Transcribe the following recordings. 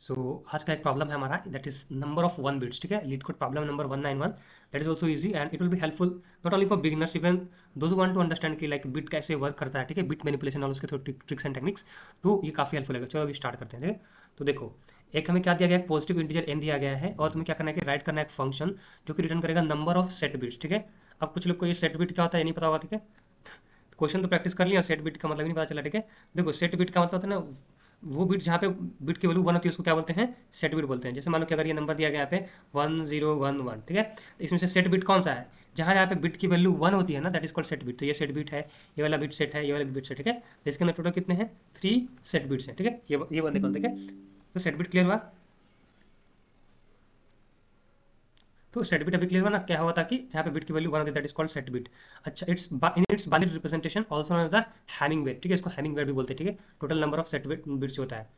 सो आज का एक प्रॉब्लम है हमारा, that is number of one bits. ठीक है, LeetCode problem number 191। That is also easy and it will be helpful not only for beginners, even those want to understand कि like bit कैसे work करता है। ठीक है, bit manipulation और उसके थोड़ी ट्रिक्स एंड टेक्निक्स, तो ये काफी हेल्पफुल है। चलो अभी स्टार्ट करते हैं। ठीक है, तो देखो, एक हमें क्या दिया गया है, पॉजिटिव इंटीजर एन दिया गया है, और तुम्हें क्या करना है कि राइट करना है एक फंक्शन जो कि रिटर्न करेगा नंबर ऑफ सेट बिट्स। ठीक है, अब कुछ लोग को ये सेट बिट क्या होता है ये नहीं पता होगा। ठीक है, क्वेश्चन तो प्रैक्टिस कर लिया, सेट बिट का मतलब ही नहीं पता चला। ठीक है, देखो सेट बिट का मतलब होता है ना, वो बिट जहाँ पे बिट की वैल्यू वन होती है उसको क्या बोलते हैं, सेट बिट बोलते हैं। जैसे मान लो कि अगर ये नंबर दिया गया यहाँ पे 1011, ठीक है, तो इसमें से सेट बिट कौन सा है, जहाँ यहाँ पे बिट की वैल्यू वन होती है ना, that is called set bit. तो ये सेट बिट है, ये वाला बिट सेट है, ये वाला बिट सेट। ठीक है, तो इसके अंदर टोटल कितने हैं, 3 सेट बिट्स हैं। ठीक है, ये बंदे कौन, ठीक है, तो सेट बिट क्लियर हुआ। तो सेट बिट अभी क्लियर हुआ ना, क्या हुआ था कि जहाँ पे बिट की वैल्यू वन होती है that is called set bit. अच्छा, it's in its binary representation also known as the Hamming weight. ठीक है, इसको हैमिंग वेट भी बोलते हैं। ठीक है, total number of set bits होता है।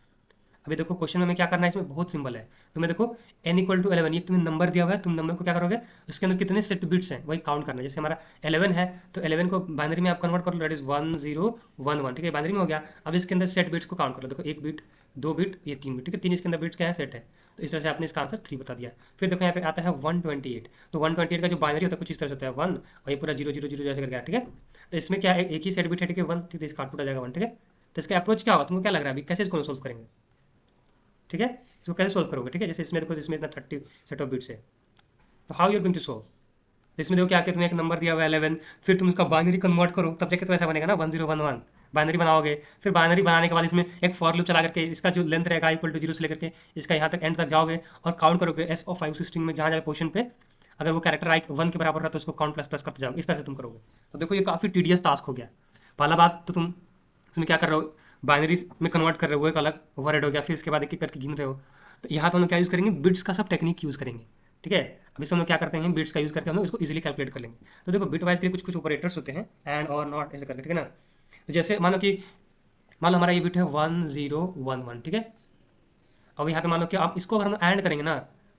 अभी देखो क्वेश्चन में हमें क्या करना है, इसमें बहुत सिंपल है। तुम्हें देखो n इक्वल टू 11, ये तुम्हें नंबर दिया हुआ है, तुम नंबर को क्या करोगे, उसके अंदर कितने सेट बिट्स हैं वही काउंट करना है। जैसे हमारा 11 है, तो 11 को बाइनरी में आप कन्वर्ट कर लो, दैट इज 1011। ठीक है, बाइनरी में हो गया। अब इसके अंदर सेट बिट्स को काउंट कर लो, देखो एक बिट, दो बिट, ये तीन बिट। ठीक है, तीन इसके अंदर बिट्स क्या है, सेट है। तो इस तरह से आपने इसका आंसर 3 बता दिया। फिर देखो यहाँ पे आता है 128। तो 128 का जो बाइनरी होता है कुछ इस तरह से होता है 1, और ये पूरा 0 0 0 जैसे करके। ठीक है, तो इसमें क्या है, एक ही सेट बिट है। ठीक है, 1, ठीक है, इसका आउटपुट आ जाएगा 1। ठीक है, तो इसका अप्रोच क्या होगा, तुमको क्या लग रहा है अभी कैसे इसको सोल्व करेंगे। ठीक है, इसको कैसे सोल्व करोगे। ठीक है, जैसे इसमें देखो, इसमें इतना 30 सेट ऑफ बिट्स है, तो how you are going to solve. इसमें देखो क्या क्या, तुम्हें एक नंबर दिया हुआ है 11, फिर तुम उसका बाइनरी कन्वर्ट करो, तब जाके तो ऐसा बनेगा ना 1011। बाइनरी बनाओगे, फिर बाइनरी बनाने के बाद इसमें एक फॉर लूप चला करके इसका जो लेंथ रहेगा इक्वल टू 0 से लेकर के इसका यहाँ तक एंड तक जाओगे, और काउंट करोगे एस ऑफ 5 स्ट्रिंग में जहाँ जाए पोजिशन पे, अगर वो कैरेक्टर आई 1 के बराबर रहा तो उसको काउंट प्लस प्लस करते जाओगे। इस तरह से तुम करोगे। तो देखो ये काफ़ी टीडियस टास्क हो गया। पहला बात तो तुम इसमें क्या कर रहे हो, बाइनरी में कन्वर्ट कर रहे हो, वो एक अलग ओवरहेड हो गया। फिर इसके बाद एक एक करके गिन रहे हो। तो यहाँ पे हम लोग क्या यूज़ करेंगे, बिट्स का सब टेक्निक यूज़ करेंगे। ठीक है, अभी से हम लोग क्या करते हैं, बिट्स का यूज़ करके हम लोग इसको इजीली कैलकुलेट कर लेंगे। तो देखो बिट वाइज के लिए कुछ कुछ ऑपरेटर्स होते हैं, एंड और नॉट ऐसे करके। ठीक है ना, तो जैसे मान लो हमारा ये बिट है 1011। ठीक है, अब यहाँ पे मान लो कि आप इसको अगर हम ऐड करेंगे ना,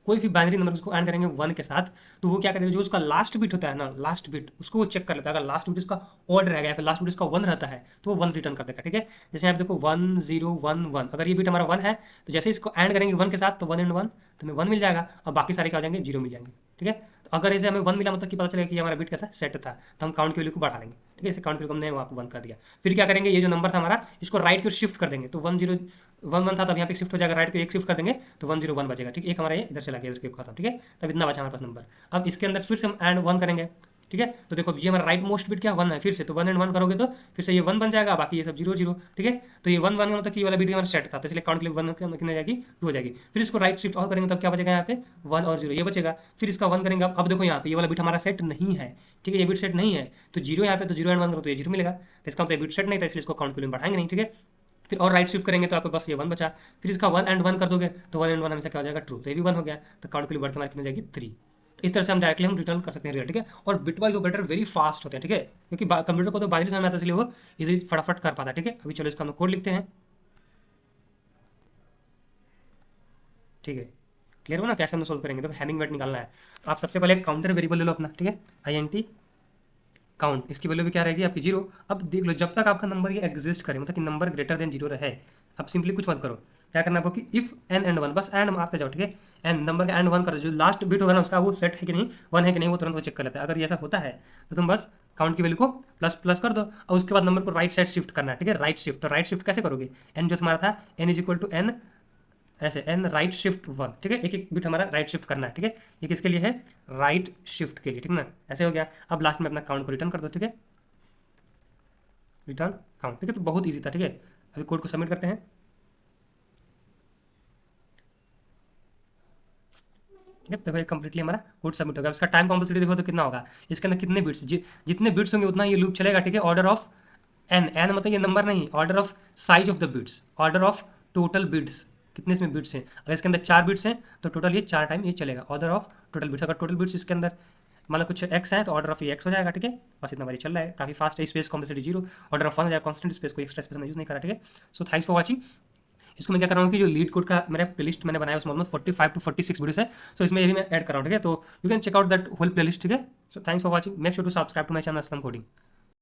कोई भी बाइनरी नंबर उसको ऐड करेंगे 1 के साथ, तो वो क्या करेगा, जो उसका लास्ट बिट होता है ना, लास्ट बिट उसको वो चेक कर लेता है। अगर लास्ट बिट उसका ऑड रहेगा या फिर लास्ट बिट उसका 1 रहता है तो वो 1 रिटर्न कर देगा। ठीक है, जैसे आप देखो 1011, अगर ये बिट हमारा 1 है, तो जैसे इसको ऐड करेंगे 1 के साथ तो 1 एंड 1 तो हमें 1 मिल जाएगा, और बाकी सारे क्या हो जाएंगे, 0 मिल जाएंगे। ठीक है, तो अगर ऐसे हमें 1 मिला मतलब कि पता चलेगा कि हमारा बिट क्या था, सेट था, तो हम काउंट की वैल्यू को बढ़ा लेंगे। ठीक है, इसे काउंट की वैल्यू को हमने वहाँ पर 1 कर दिया। फिर क्या करेंगे, ये जो नंबर था हमारा इसको राइट की ओर शिफ्ट कर देंगे, तो 1011 था, तब यहाँ पे शिफ्ट हो जाएगा, राइट को एक शिफ्ट कर देंगे तो 101 बचेगा। ठीक है, एक हमारा ये इधर चला गया, इधर के खत्म। ठीक है, तब इतना बचा हमारे पास नंबर। अब इसके अंदर फिर से हम एंड 1 करेंगे। ठीक है, तो देखो ये हमारा राइट मोस्ट बिट क्या 1 है, फिर से तो 1 एंड 1 करोगे तो फिर से ये 1 बन जाएगा, बाकी ये सब 0 0। ठीक है, तो ये 1 1 का मतलब कि ये वाला बिट हमारा सेट था, तो इसलिए काउंट के लिए 1 कितने जाएगी, 2 हो जाएगी। फिर इसको राइट शिफ्ट और करेंगे तब क्या बचेगा, यहाँ पे 1 और 0 ये बचेगा। फिर इसका 1 करेंगे। अब देखो यहाँ पे ये वाला बिट हमारा सेट नहीं है। ठीक है, ये बिट सेट नहीं है, तो 0 यहाँ पे, तो 0 एंड 1 करो तो ये 0 मिलेगा, तो इसका मतलब बिट सेट नहीं था, इसलिए इसको काउंट के लिए बढ़ाएंगे नहीं। ठीक है, फिर और राइट शिफ्ट करेंगे तो आपके पास ये 1 बचा। फिर इसका 1 एंड 1 कर दोगे तो 1 एंड 1 हमेशा क्या हो जाएगा, ट्रू, तो ये भी 1 हो गया, तो काउंट के लिए बढ़ के हमारी कितनी जाएगी, 3। तो इस तरह से हम डायरेक्टली हम रिटर्न कर सकते हैं रिजल्ट। ठीक है, और bit wise operator very fast होते हैं। ठीक है, क्योंकि कंप्यूटर को तो बाइनरी समझ में आता है, इसलिए वो इजी फटाफट कर पाता है। ठीक है, अभी चलो इसका हम कोड लिखते हैं। ठीक है, क्लियर हो ना कैसे हम सोल्व करेंगे। तो हैमिंग वेट निकालना है, तो आप सबसे पहले काउंटर वेरिएबल ले लो अपना। ठीक है, INT काउंट, इसकी वैल्यू भी क्या रहेगी आपकी 0। अब देख लो जब तक आपका नंबर ये एग्जिस्ट करे, मतलब कि नंबर ग्रेटर देन 0 रहे, अब सिंपली कुछ मत करो, क्या करना है आपको कि इफ n एंड 1, बस एंड मारते जाओ। ठीक है, एन नंबर का एंड 1 कर दो, जो लास्ट बिट होगा ना उसका वो सेट है कि नहीं, 1 है कि नहीं, वो तुरंत वो चेक कर लेता है। अगर ये ऐसा होता है तो तुम बस काउंट की वैल्यू को प्लस प्लस कर दो, और उसके बाद नंबर को राइट साइड शिफ्ट करना है। ठीक है, राइट शिफ्ट, तो राइट शिफ्ट कैसे करोगे, एन जो तुम्हारा था n is equal to N, ऐसे एन राइट शिफ्ट 1। ठीक है, एक एक बिट हमारा राइट शिफ्ट करना है। ठीक है, ये किसके लिए है, राइट शिफ्ट के लिए। ठीक ना, ऐसे हो गया। अब लास्ट में अपना काउंट को रिटर्न कर दो। ठीक है, रिटर्न काउंट। ठीक है, तो बहुत ईजी था। ठीक है, अभी कोड को सबमिट करते हैं। ठीक है, देखो ये कंप्लीटली हमारा कोड सबमिट हो गया। इसका टाइम कॉम्प्लेक्सिटी देखो तो कितना होगा, इसके अंदर कितने बिट्स, जितने बिट्स होंगे उतना ये लूप चलेगा। ठीक है, ऑर्डर ऑफ एन मतलब ये नंबर नहीं, order of size of the bits, order of total bits, कितने इसमें बिट्स हैं। अगर इसके अंदर 4 बिट्स हैं तो टोटल ये 4 टाइम ये चलेगा, ऑर्डर ऑफ टोटल बिट्स। अगर टोटल बिट्स इसके अंदर मान लो कुछ एक्स है तो ऑर्डर ऑफ ये एक्स हो जाएगा। ठीक है, बस इतना बारी चल रहा है, काफी फास्ट है। स्पेस कॉम्प्लेक्सिटी 0, ऑर्डर ऑफ 1 हो जाएगा, कॉन्स्टेंट स्पेस को एक्स्ट्रा स्पेस में यूज नहीं करा। ठीक है, सो थैंक्स फॉर वॉचिंग। इसको मैं क्या कर रहा हूँ कि जो लीड कोड का मेरा प्लेलिस्ट मैंने बनाया उसमें ऑलमोस्ट 45 to 46 वीडियोस है, सो इसमें ये भी मैं ऐड कर रहा हूँ। ठीक है, तो you can check out that whole playlist. ठीक है, so thanks for watching, make sure to subscribe to my channel Aslam coding.